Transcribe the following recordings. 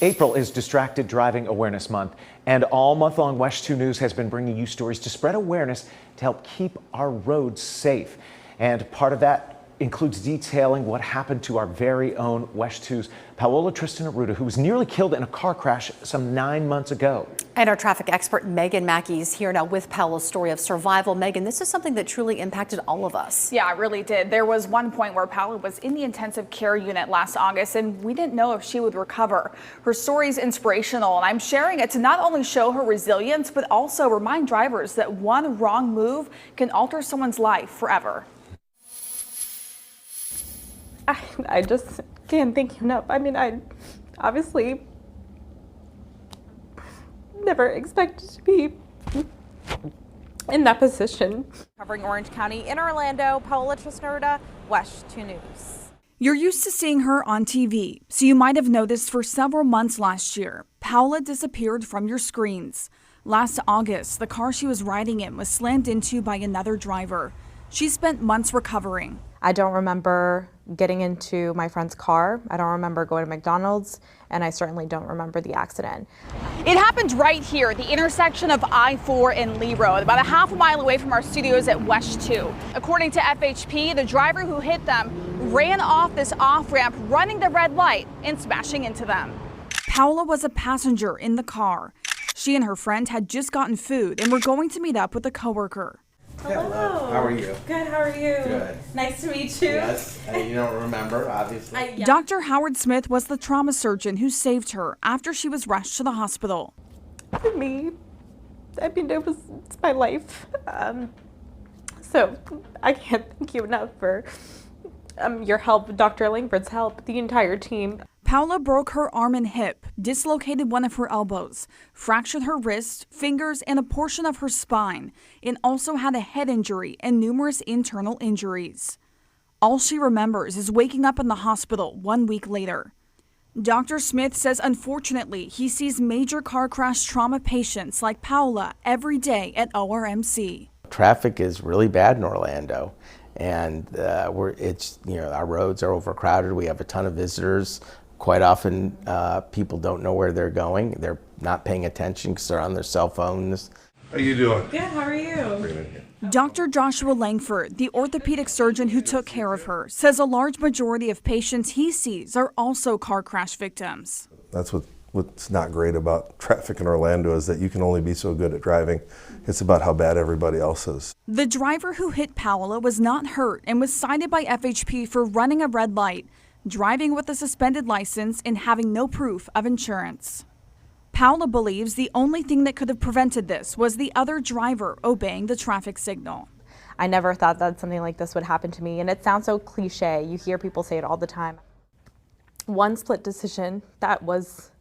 April is Distracted Driving Awareness Month, and all month long, WESH 2 News has been bringing you stories to spread awareness to help keep our roads safe. And part of that includes detailing what happened to our very own WESH 2's Paola Tristan Arruda, who was nearly killed in a car crash some 9 months ago. And our traffic expert Megan Mackey is here now with Paola's story of survival. Megan, this is something that truly impacted all of us. Yeah, it really did. There was one point where Paola was in the intensive care unit last August, and we didn't know if she would recover. Her story is inspirational, and I'm sharing it to not only show her resilience, but also remind drivers that one wrong move can alter someone's life forever. I just can't thank you enough. I mean, I obviously never expected to be in that position. Covering Orange County in Orlando, Paola Tristan Arruda, WESH 2 News. You're used to seeing her on TV, so you might have noticed for several months last year, Paola disappeared from your screens. Last August, the car she was riding in was slammed into by another driver. She spent months recovering. I don't remember getting into my friend's car. I don't remember going to McDonald's, and I certainly don't remember the accident. It happened right here at the intersection of I-4 and Lee Road, about a half a mile away from our studios at WESH 2. According to FHP, the driver who hit them ran off this off-ramp, running the red light and smashing into them. Paola was a passenger in the car. She and her friend had just gotten food and were going to meet up with a coworker. Hello. How are you? Good, how are you? Good. Nice to meet you. Yes, you don't remember, obviously. Yeah. Dr. Howard Smith was the trauma surgeon who saved her after she was rushed to the hospital. For me, I mean, it's my life. So I can't thank you enough for your help, Dr. Langford's help, the entire team. Paola broke her arm and hip, dislocated one of her elbows, fractured her wrist, fingers, and a portion of her spine, and also had a head injury and numerous internal injuries. All she remembers is waking up in the hospital 1 week later. Dr. Smith says unfortunately he sees major car crash trauma patients like Paola every day at ORMC. Traffic is really bad in Orlando, and our roads are overcrowded. We have a ton of visitors. Quite often, people don't know where they're going. They're not paying attention because they're on their cell phones. How you doing? Good, how are you? Dr. Joshua Langford, the orthopedic surgeon who took care of her, says a large majority of patients he sees are also car crash victims. That's what's not great about traffic in Orlando is that you can only be so good at driving. It's about how bad everybody else is. The driver who hit Paola was not hurt and was cited by FHP for running a red light, driving with a suspended license, and having no proof of insurance. Paola believes the only thing that could have prevented this was the other driver obeying the traffic signal. I never thought that something like this would happen to me, and it sounds so cliche. You hear people say it all the time. One split decision that was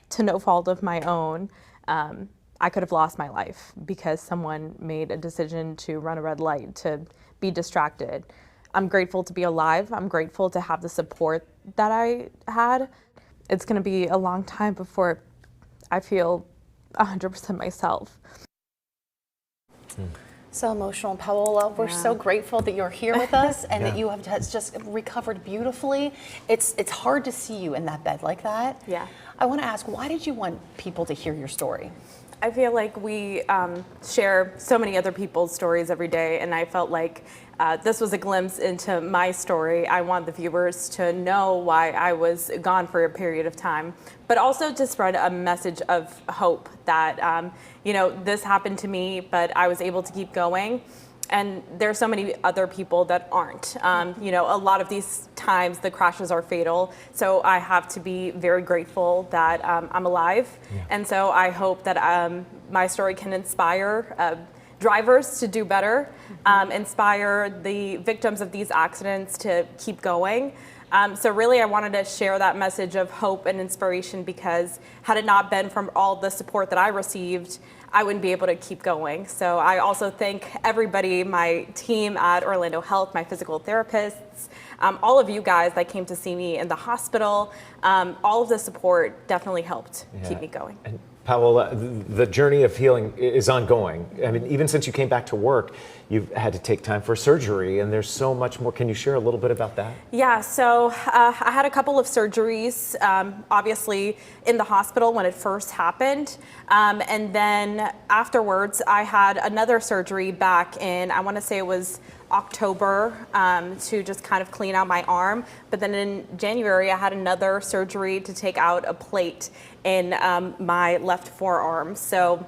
to no fault of my own, I could have lost my life because someone made a decision to run a red light, to be distracted. I'm grateful to be alive. I'm grateful to have the support that I had. It's going to be a long time before I feel 100% myself. So emotional, Paola. We're so grateful that you're here with us and that you have just recovered beautifully. It's hard to see you in that bed like that. Yeah. I want to ask, why did you want people to hear your story? I feel like we share so many other people's stories every day, and I felt like this was a glimpse into my story. I want the viewers to know why I was gone for a period of time, but also to spread a message of hope that, this happened to me, but I was able to keep going. And there's so many other people that aren't. A lot of these times the crashes are fatal. So I have to be very grateful that I'm alive. Yeah. And so I hope that my story can inspire drivers to do better, inspire the victims of these accidents to keep going. So really I wanted to share that message of hope and inspiration, because had it not been from all the support that I received, I wouldn't be able to keep going. So I also thank everybody, my team at Orlando Health, my physical therapists, all of you guys that came to see me in the hospital. All of the support definitely helped keep me going. And Paola, the journey of healing is ongoing. I mean, even since you came back to work, you've had to take time for surgery, and there's so much more. Can you share a little bit about that? Yeah, so I had a couple of surgeries, obviously in the hospital when it first happened. And then afterwards, I had another surgery back in, I want to say it was October, to just kind of clean out my arm. But then in January, I had another surgery to take out a plate in my left forearm. So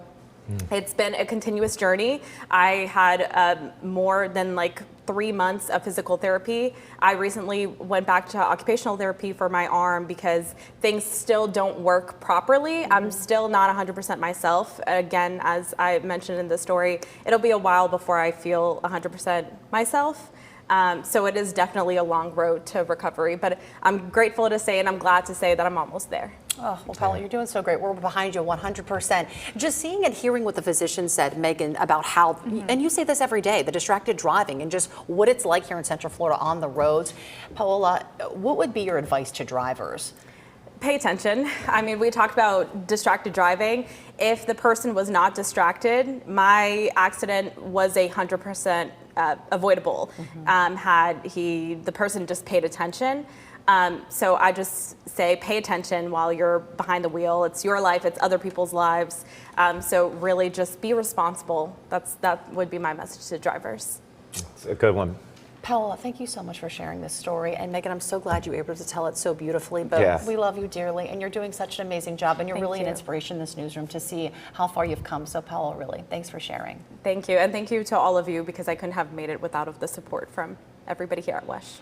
it's been a continuous journey. I had more than like 3 months of physical therapy. I recently went back to occupational therapy for my arm because things still don't work properly. I'm still not 100% myself. Again, as I mentioned in the story, it'll be a while before I feel 100% myself. So it is definitely a long road to recovery, but I'm grateful to say and I'm glad to say that I'm almost there. Oh, well, Paola, you're doing so great. We're behind you 100%. Just seeing and hearing what the physician said, Megan, about how, and you say this every day, the distracted driving and just what it's like here in Central Florida on the roads. Paola, what would be your advice to drivers? Pay attention. I mean, we talked about distracted driving. If the person was not distracted, my accident was 100% avoidable had the person just paid attention. So I just say pay attention while you're behind the wheel. It's your life, it's other people's lives. So really just be responsible. That would be my message to drivers. It's a good one. Paola, thank you so much for sharing this story. And Megan, I'm so glad you were able to tell it so beautifully. But Yes. we love you dearly, and you're doing such an amazing job. And you're Thank really an you. inspiration in this newsroom to see how far you've come. So Paola, really, thanks for sharing. Thank you, and thank you to all of you because I couldn't have made it without the support from everybody here at WESH.